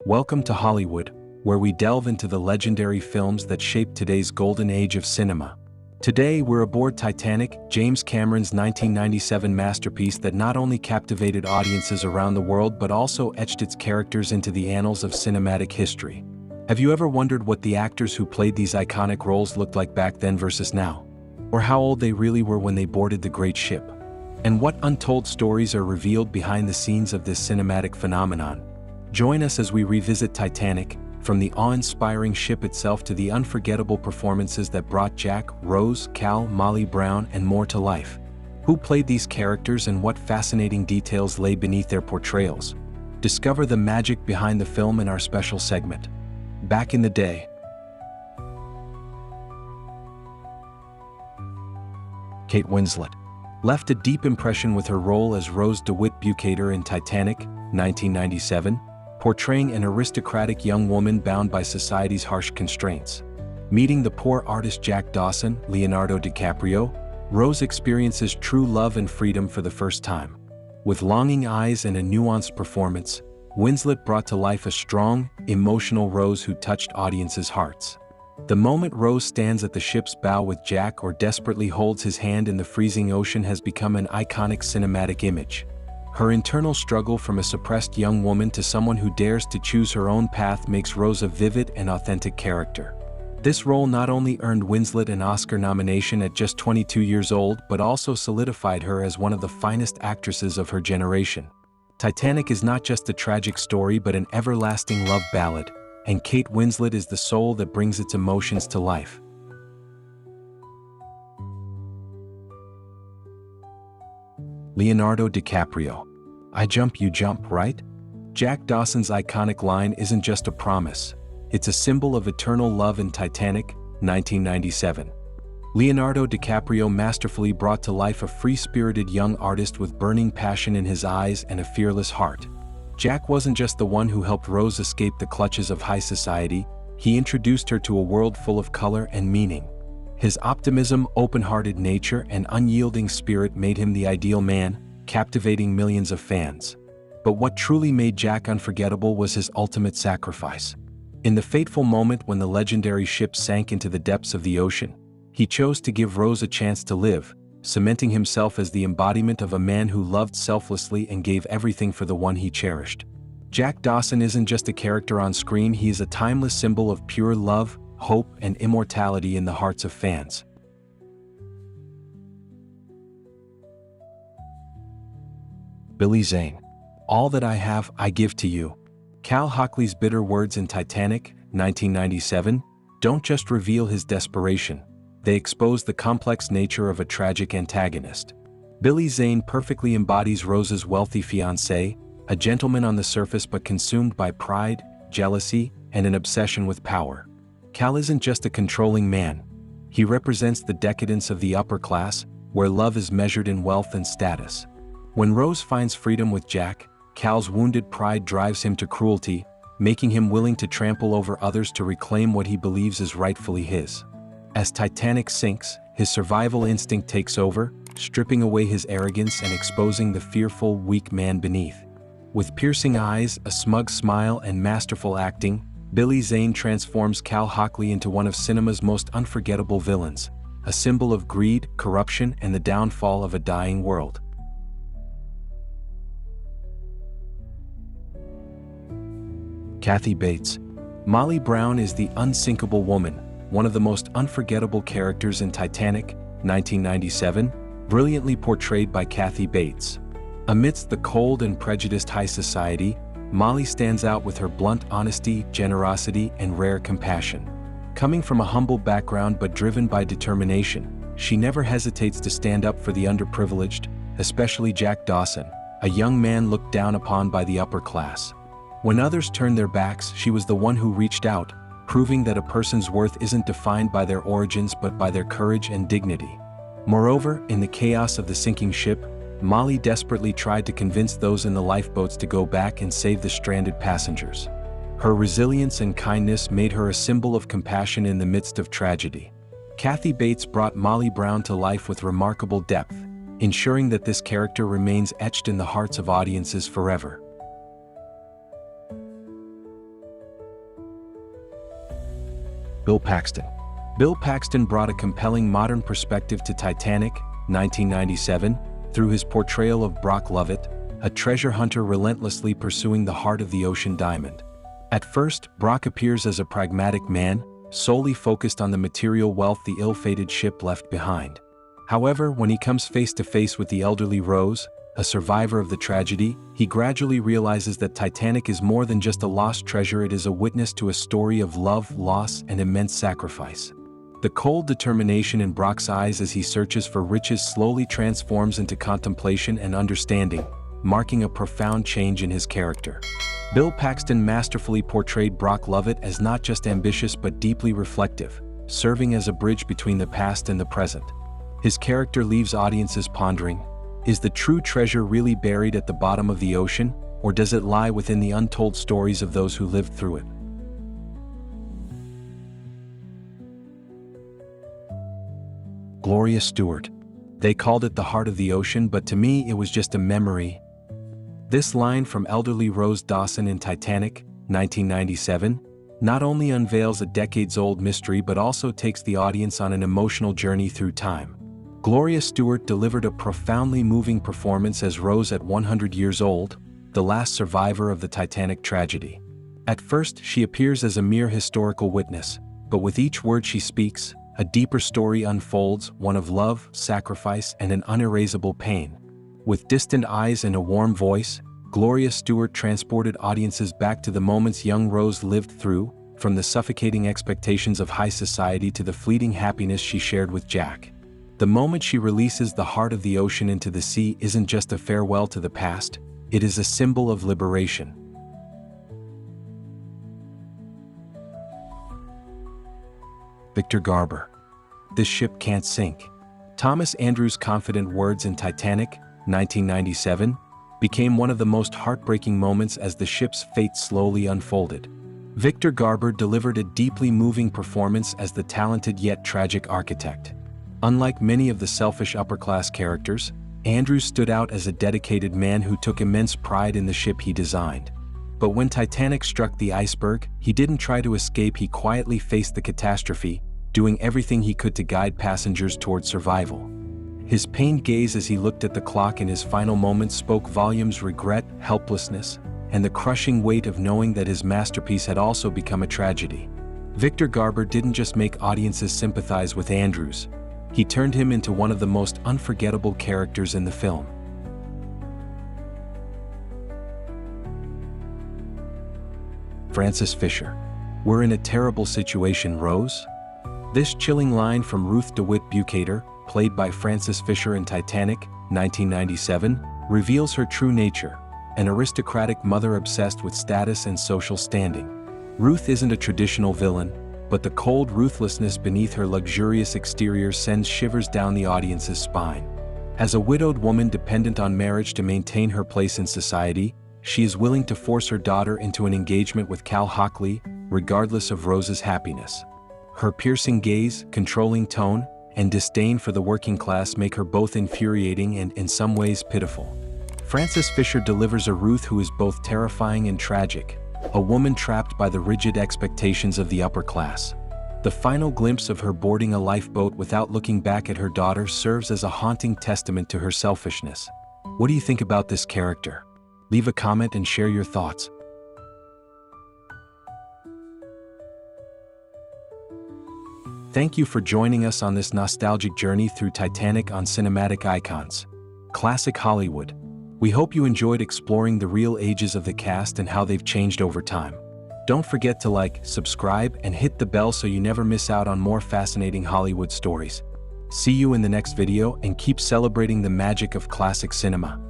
Welcome to Hollywood, where we delve into the legendary films that shaped today's golden age of cinema. Today we're aboard Titanic, James Cameron's 1997 masterpiece that not only captivated audiences around the world but also etched its characters into the annals of cinematic history. Have you ever wondered what the actors who played these iconic roles looked like back then versus now? Or how old they really were when they boarded the great ship? And what untold stories are revealed behind the scenes of this cinematic phenomenon? Join us as we revisit Titanic, from the awe-inspiring ship itself to the unforgettable performances that brought Jack, Rose, Cal, Molly Brown, and more to life. Who played these characters and what fascinating details lay beneath their portrayals? Discover the magic behind the film in our special segment. Back in the day. Kate Winslet left a deep impression with her role as Rose DeWitt Bukater in Titanic, 1997, portraying an aristocratic young woman bound by society's harsh constraints. Meeting the poor artist Jack Dawson, Leonardo DiCaprio, Rose experiences true love and freedom for the first time. With longing eyes and a nuanced performance, Winslet brought to life a strong, emotional Rose who touched audiences' hearts. The moment Rose stands at the ship's bow with Jack or desperately holds his hand in the freezing ocean has become an iconic cinematic image. Her internal struggle from a suppressed young woman to someone who dares to choose her own path makes Rose a vivid and authentic character. This role not only earned Winslet an Oscar nomination at just 22 years old but also solidified her as one of the finest actresses of her generation. Titanic is not just a tragic story but an everlasting love ballad, and Kate Winslet is the soul that brings its emotions to life. Leonardo DiCaprio. I jump, you jump, right? Jack Dawson's iconic line isn't just a promise, it's a symbol of eternal love in Titanic, 1997. Leonardo DiCaprio masterfully brought to life a free-spirited young artist with burning passion in his eyes and a fearless heart. Jack wasn't just the one who helped Rose escape the clutches of high society, he introduced her to a world full of color and meaning. His optimism, open-hearted nature, and unyielding spirit made him the ideal man, captivating millions of fans. But what truly made Jack unforgettable was his ultimate sacrifice. In the fateful moment when the legendary ship sank into the depths of the ocean, he chose to give Rose a chance to live, cementing himself as the embodiment of a man who loved selflessly and gave everything for the one he cherished. Jack Dawson isn't just a character on screen, he is a timeless symbol of pure love, hope, and immortality in the hearts of fans. Zane. All that I have, I give to you. Cal Hockley's bitter words in Titanic, 1997, don't just reveal his desperation, they expose the complex nature of a tragic antagonist. Zane perfectly embodies Rose's wealthy fiancé, a gentleman on the surface but consumed by pride, jealousy, and an obsession with power. Cal isn't just a controlling man. He represents the decadence of the upper class, where love is measured in wealth and status. When Rose finds freedom with Jack, Cal's wounded pride drives him to cruelty, making him willing to trample over others to reclaim what he believes is rightfully his. As Titanic sinks, his survival instinct takes over, stripping away his arrogance and exposing the fearful, weak man beneath. With piercing eyes, a smug smile, and masterful acting, Zane transforms Cal Hockley into one of cinema's most unforgettable villains, a symbol of greed, corruption, and the downfall of a dying world. Kathy Bates. Molly Brown is the unsinkable woman, one of the most unforgettable characters in Titanic, 1997, brilliantly portrayed by Kathy Bates. Amidst the cold and prejudiced high society, Molly stands out with her blunt honesty, generosity, and rare compassion. Coming from a humble background but driven by determination, she never hesitates to stand up for the underprivileged, especially Jack Dawson, a young man looked down upon by the upper class. When others turned their backs, she was the one who reached out, proving that a person's worth isn't defined by their origins but by their courage and dignity. Moreover, in the chaos of the sinking ship, Molly desperately tried to convince those in the lifeboats to go back and save the stranded passengers. Her resilience and kindness made her a symbol of compassion in the midst of tragedy. Kathy Bates brought Molly Brown to life with remarkable depth, ensuring that this character remains etched in the hearts of audiences forever. Bill Paxton. Bill Paxton brought a compelling modern perspective to Titanic, 1997, through his portrayal of Brock Lovett, a treasure hunter relentlessly pursuing the heart of the ocean diamond. At first, Brock appears as a pragmatic man, solely focused on the material wealth the ill-fated ship left behind. However, when he comes face to face with the elderly Rose, a survivor of the tragedy, he gradually realizes that Titanic is more than just a lost treasure. It is a witness to a story of love, loss, and immense sacrifice. The cold determination in Brock's eyes as he searches for riches slowly transforms into contemplation and understanding, marking a profound change in his character. Bill Paxton masterfully portrayed Brock Lovett as not just ambitious but deeply reflective, serving as a bridge between the past and the present. His character leaves audiences pondering, is the true treasure really buried at the bottom of the ocean, or does it lie within the untold stories of those who lived through it? Gloria Stuart. They called it the heart of the ocean, but to me it was just a memory. This line from elderly Rose Dawson in Titanic, 1997, not only unveils a decades-old mystery but also takes the audience on an emotional journey through time. Gloria Stuart delivered a profoundly moving performance as Rose at 100 years old, the last survivor of the Titanic tragedy. At first, she appears as a mere historical witness, but with each word she speaks, a deeper story unfolds, one of love, sacrifice, and an unerasable pain. With distant eyes and a warm voice, Gloria Stuart transported audiences back to the moments young Rose lived through, from the suffocating expectations of high society to the fleeting happiness she shared with Jack. The moment she releases the heart of the ocean into the sea isn't just a farewell to the past, it is a symbol of liberation. Victor Garber. This ship can't sink. Thomas Andrews' confident words in Titanic, 1997, became one of the most heartbreaking moments as the ship's fate slowly unfolded. Victor Garber delivered a deeply moving performance as the talented yet tragic architect. Unlike many of the selfish upper-class characters, Andrews stood out as a dedicated man who took immense pride in the ship he designed. But when Titanic struck the iceberg, he didn't try to escape. He quietly faced the catastrophe, doing everything he could to guide passengers toward survival. His pained gaze as he looked at the clock in his final moments spoke volumes: regret, helplessness, and the crushing weight of knowing that his masterpiece had also become a tragedy. Victor Garber didn't just make audiences sympathize with Andrews, he turned him into one of the most unforgettable characters in the film. Frances Fisher. "We're in a terrible situation, Rose." This chilling line from Ruth DeWitt Bukater, played by Frances Fisher in Titanic, 1997, reveals her true nature, an aristocratic mother obsessed with status and social standing. Ruth isn't a traditional villain, but the cold ruthlessness beneath her luxurious exterior sends shivers down the audience's spine. As a widowed woman dependent on marriage to maintain her place in society, she is willing to force her daughter into an engagement with Cal Hockley, regardless of Rose's happiness. Her piercing gaze, controlling tone, and disdain for the working class make her both infuriating and, in some ways, pitiful. Frances Fisher delivers a Ruth who is both terrifying and tragic, a woman trapped by the rigid expectations of the upper class. The final glimpse of her boarding a lifeboat without looking back at her daughter serves as a haunting testament to her selfishness. What do you think about this character? Leave a comment and share your thoughts. Thank you for joining us on this nostalgic journey through Titanic on Cinematic Icons. Classic Hollywood. We hope you enjoyed exploring the real ages of the cast and how they've changed over time. Don't forget to like, subscribe, and hit the bell so you never miss out on more fascinating Hollywood stories. See you in the next video and keep celebrating the magic of classic cinema.